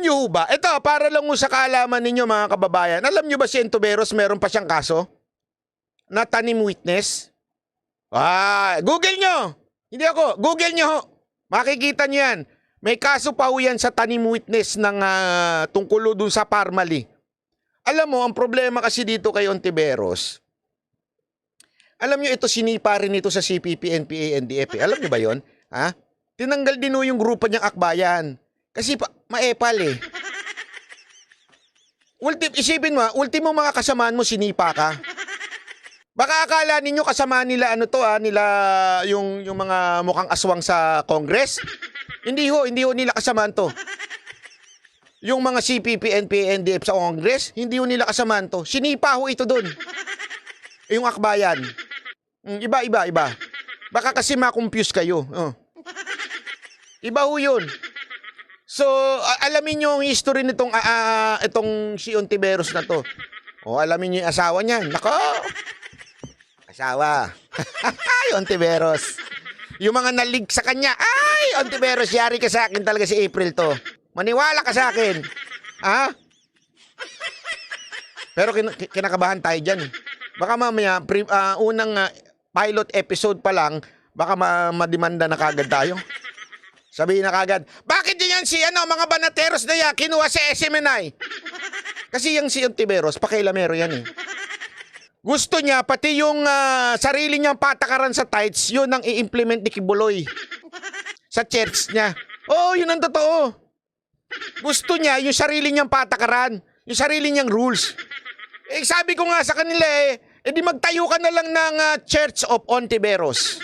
nyo ho ba? Ito, para lang ho sa kaalaman ninyo mga kababayan. Alam nyo ba si Ontiveros meron pa siyang kaso? Na tanim witness? Google nyo! Hindi ako, Google nyo ho. Makikita nyo yan. May kaso pa ho yan sa tanim witness ng tungkol dun sa Parmali. Alam mo, ang problema kasi dito kay Ontiveros, alam nyo ito sinipa rin ito sa CPP, NPA, NDF. Alam nyo ba yon? Ha? Tinanggal din ho yung grupo niyang akbayan. Kasi maepal eh. Isipin mo, ultimo mga kasamaan mo, sinipa ka. Baka akala ninyo kasama nila nila yung mga mukhang aswang sa Congress. Hindi ho nila kasamaan to. Yung mga CPP, NPA, NDF sa Congress, hindi ho nila kasamaan to. Sinipa ho ito doon. Yung akbayan. Iba. Baka kasi ma-confuse kayo. Iba ho yun. So, alamin nyo ang history nitong itong si Ontiveros na to. Alamin nyo yung asawa niya. Nako! Asawa. Ay, Ontiveros. Yung mga nalig sa kanya. Ay, Ontiveros, yari ka sa akin talaga si April to. Maniwala ka sa akin. Ha? Pero kinakabahan tayo dyan. Baka mamaya, unang pilot episode pa lang, baka madimanda na kagad tayo. Sabihin na kagad, bakit yan si mga banateros na yan, kinuha sa SMNI? Kasi yung si Ontiveros, pakialamero yan eh. Gusto niya, pati yung sarili niyang patakaran sa tights, yun ang i-implement ni Kibuloy. Sa church niya. Yun ang totoo. Gusto niya, yung sarili niyang patakaran, yung sarili niyang rules. Sabi ko nga sa kanila di magtayo ka na lang ng Church of Ontiveros.